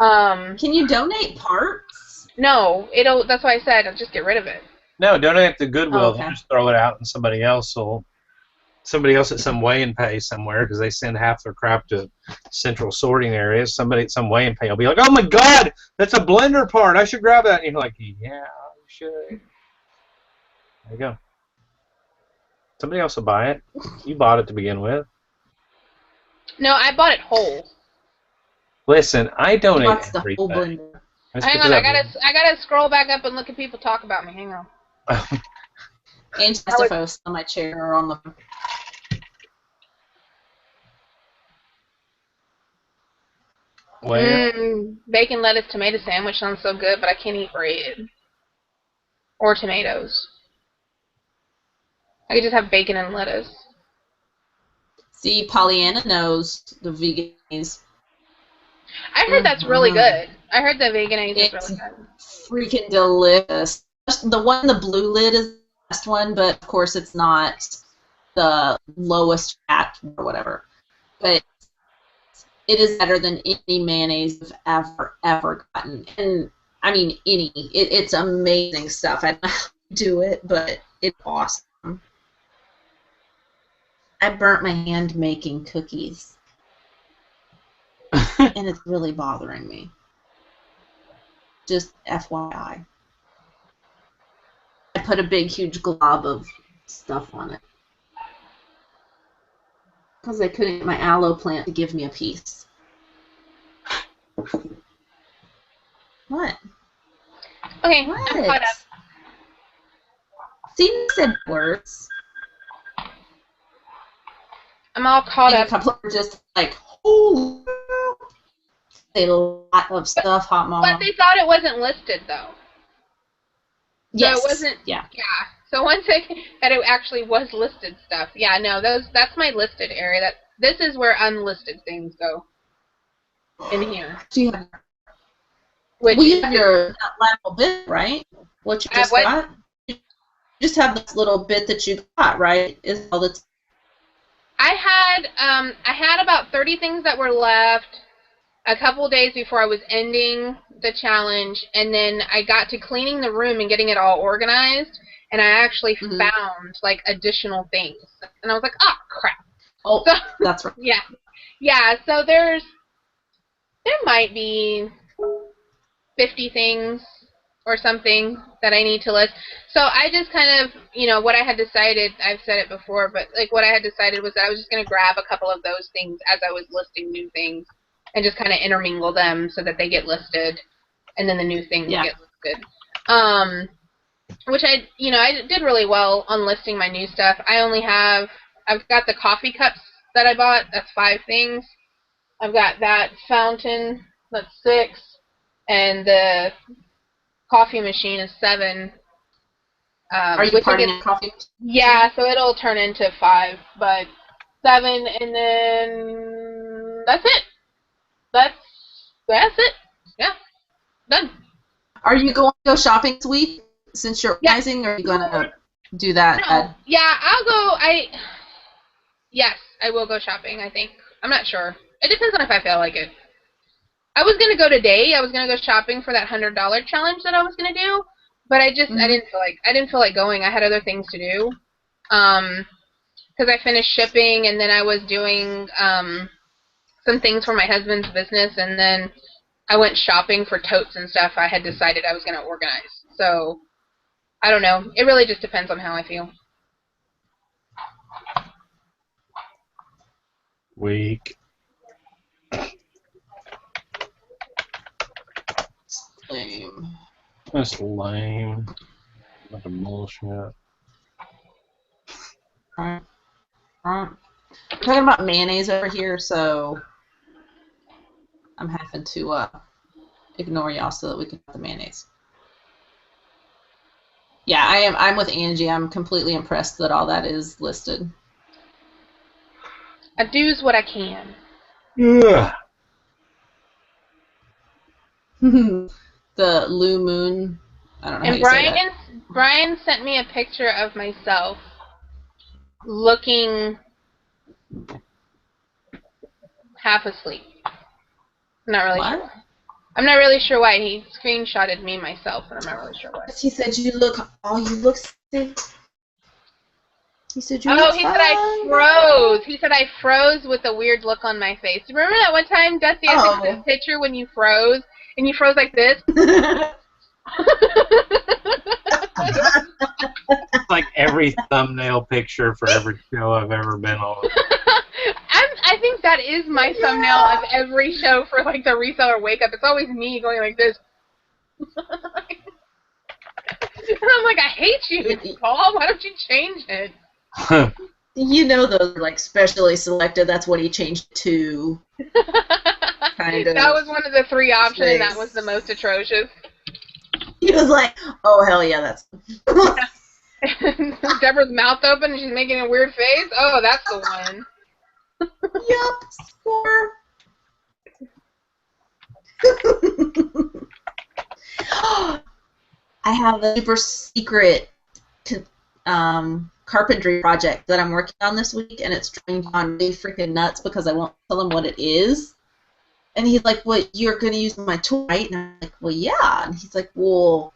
Can you donate parts? No, that's why I said I'll just get rid of it. No, donate to Goodwill. Oh, okay. They'll just throw it out, and somebody else at some weigh and pay somewhere, because they send half their crap to central sorting areas. Somebody at some weigh and pay will be like, "Oh my God, that's a blender part. I should grab that." And you're like, "Yeah, you should." There you go. Somebody else will buy it. You bought it to begin with. No, I bought it whole. Listen, I donate What's the everything. whole blender? Hang on, I gotta scroll back up and look at people talk about me. Hang on. And just if I was on my chair or on the. Bacon, lettuce, tomato sandwich sounds so good, but I can't eat bread or tomatoes. I could just have bacon and lettuce. See, Pollyanna knows the vegans. I heard that's really good. I heard the veganese is really good. Freaking delicious. The one in the blue lid is the best one, but of course it's not the lowest fat or whatever. But it is better than any mayonnaise I've ever gotten. And I mean, it's amazing stuff. I don't know how to do it, but it's awesome. I burnt my hand making cookies. And it's really bothering me. Just FYI. I put a big, huge glob of stuff on it. Because I couldn't get my aloe plant to give me a piece. What? Okay, What? I'm caught up. See, you said words. I'm all caught And up. a couple are just like, oh, a lot of stuff, hot mama. But they thought it wasn't listed, though. Yes. So it wasn't. Yeah. Yeah. So once that it actually was listed stuff. Yeah. No, that's my listed area. This is where unlisted things go. In here. So you have, Which you have your lateral bit, right? What you just got. You just have this little bit that you got, right? Is all that's. I had about 30 things that were left a couple days before I was ending the challenge, and then I got to cleaning the room and getting it all organized, and I actually found like additional things, and I was like, oh crap. Oh, so, that's right. Yeah. So there might be 50 things or something that I need to list. So I just kind of, what I had decided, I've said it before, but like what I had decided was that I was just going to grab a couple of those things as I was listing new things and just kind of intermingle them so that they get listed and then the new things get listed. Which I did really well on listing my new stuff. I've got the coffee cups that I bought. That's 5 things. I've got that fountain. That's 6. And the coffee machine is 7. Are you parting a coffee machine? Yeah, so it'll turn into 5, but 7, and then that's it. That's it. Yeah, done. Are you going to go shopping this week since you're Yeah. organizing, or are you going to do that? No. Yeah, I'll go. Yes, I will go shopping, I think. I'm not sure. It depends on if I feel like it. I was going to go today. I was going to go shopping for that $100 challenge that I was going to do, but I didn't feel like going. I had other things to do. Because I finished shipping, and then I was doing some things for my husband's business, and then I went shopping for totes and stuff I had decided I was going to organize. So, I don't know. It really just depends on how I feel. Weak. Lame. That's lame. Like a bullshit. Alright. I'm talking about mayonnaise over here, so I'm having to ignore y'all so that we can have the mayonnaise. Yeah, I'm with Angie. I'm completely impressed that all that is listed. I do's what I can. Yeah. The Lou Moon. I don't know how And you say that. Brian sent me a picture of myself looking half asleep. I'm not really sure. I'm not really sure why. He screenshotted me myself, and I'm not really sure why. He said you look sick. He said you Oh, look he fine. said I froze. He said I froze with a weird look on my face. Remember that one time, Dusty, I took this picture when you froze, and you froze like this? It's like every thumbnail picture for every show I've ever been on. I think that is my thumbnail of every show for like the reseller wake up. It's always me going like this. And I'm like, I hate you, Paul. Why don't you change it? You know those are like specially selected. That's what he changed to. Kind of. That was one of the 3 options, and that was the most atrocious. He was like, oh, hell yeah, that's... Deborah's mouth open and she's making a weird face. Oh, that's the one. Yup, score. I have a super secret carpentry project that I'm working on this week, and it's driving John really freaking nuts because I won't tell him what it is. And he's like, well, you're going to use my tool, right? And I'm like, well, yeah. And he's like, well,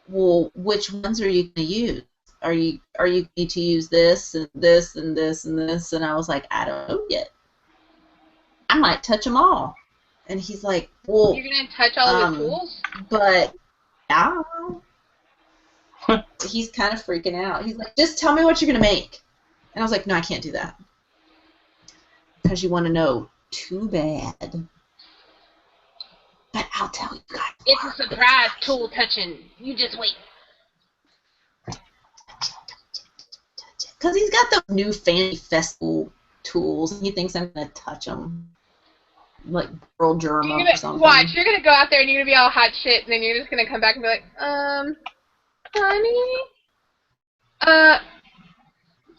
which ones are you going to use? Are you going to use this and this and this and this? And I was like, I don't know yet. I might touch them all. And he's like, well... You're going to touch all of the tools? But, yeah. He's kind of freaking out. He's like, just tell me what you're going to make. And I was like, no, I can't do that. Because you want to know. Too bad. But I'll tell you guys. It's a surprise tool touching. You just wait. Because he's got those new fancy festival tools, and he thinks I'm going to touch them. Like Pearl Germ or something. Watch, you're going to go out there and you're going to be all hot shit, and then you're just going to come back and be like, honey? I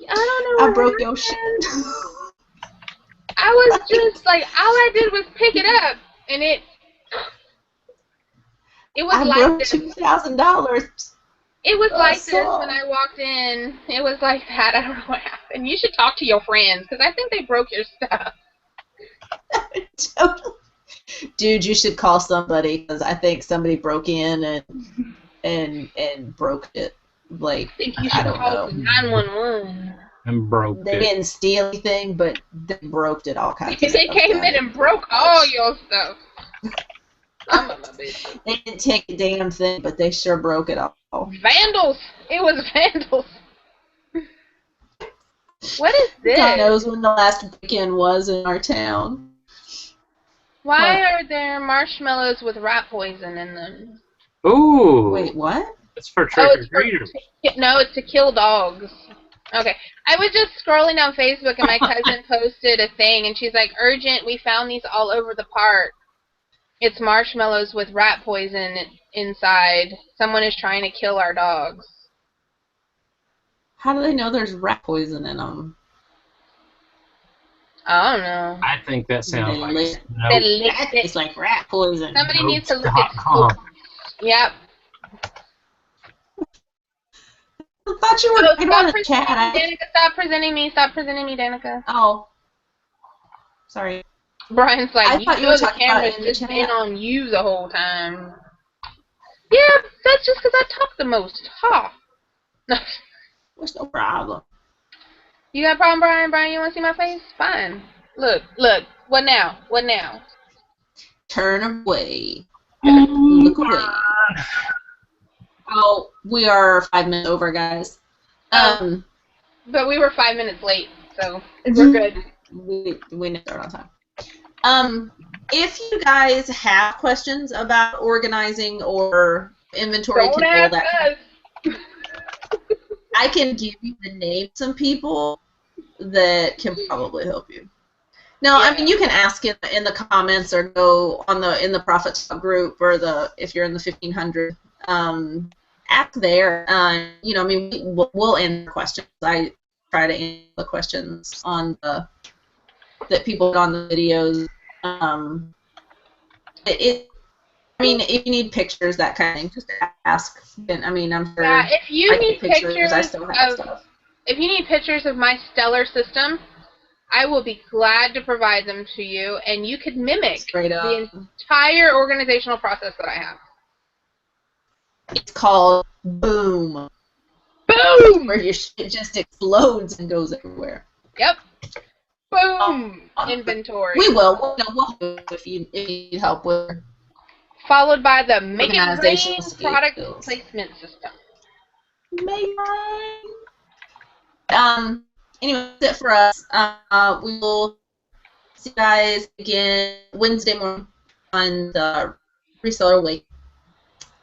don't know. I broke your shit. I was just like, all I did was pick it up, and it was I like broke this. $2,000. It was like this when I walked in. It was like that. I don't know what happened. You should talk to your friends, because I think they broke your stuff. Dude, you should call somebody, because I think somebody broke in and broke it. Like, I think you should call 911. And broke They didn't steal anything, but they broke it all kinds of They stuff. came in and broke all your stuff. They didn't take a damn thing, but they sure broke it all. Vandals! It was vandals. What is this? God knows when the last weekend was in our town. Why are there marshmallows with rat poison in them? Ooh. Wait, what? It's for trick-or-treaters. No, it's to kill dogs. Okay. I was just scrolling down Facebook, and my cousin posted a thing, and she's like, urgent, we found these all over the park. It's marshmallows with rat poison inside. Someone is trying to kill our dogs. How do they know there's rat poison in them? I don't know. I think that sounds like They nope. licked That it. tastes like rat poison. Somebody needs to lick its Nope.com. Yep. I thought you were Oh, talking stop about a presenting cat. me, Danica. Stop presenting me. Stop presenting me, Danica. Oh, sorry. Brian's like, I you thought you know were the talking about camera's in the just been chat. on you the whole time. Yeah, that's just because I talk the most. Ha. There's no problem. You got a problem, Brian? Brian, you want to see my face? Fine. Look, look. What now? What now? Turn away. Look away. Oh, we are 5 minutes over, guys. But we were 5 minutes late, so we're good. We didn't start on time. If you guys have questions about organizing or inventory Don't control, ask us. I can give you the names of some people that can probably help you. No, Yeah. I mean you can ask in the comments or go on in the Profit Talk group or if you're in the 1500. Ask there. You know, I mean we'll answer questions. I try to answer the questions on that people put on the videos. I mean, if you need pictures, that kind of thing, just ask. And, I mean, I'm sure. Yeah, if you I need take pictures, I still have of stuff. if you need pictures of my stellar system, I will be glad to provide them to you, and you could mimic Straight up. the entire organizational process that I have. It's called Boom. Boom! Where your shit just explodes and goes everywhere. Yep. Boom! Inventory. We will. We'll do it if you need help with Followed by the Make It organizational Rain product skills. placement system. Make it rain. Anyway, that's it for us. We will see you guys again Wednesday morning on the Reseller Week.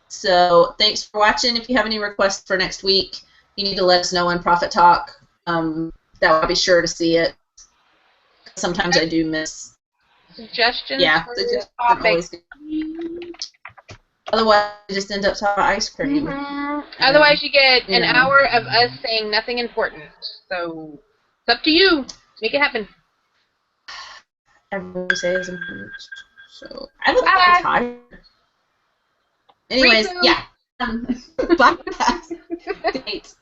So thanks for watching. If you have any requests for next week, you need to let us know on Profit Talk. That I'll be sure to see it. Sometimes I do miss. Suggestions for suggestions topics. Otherwise, I just end up talking about ice cream. Otherwise, you get an hour of us saying nothing important. So it's up to you. Make it happen. Everyone says important. So I look like tired. Anyways, yeah. Bye. Thanks.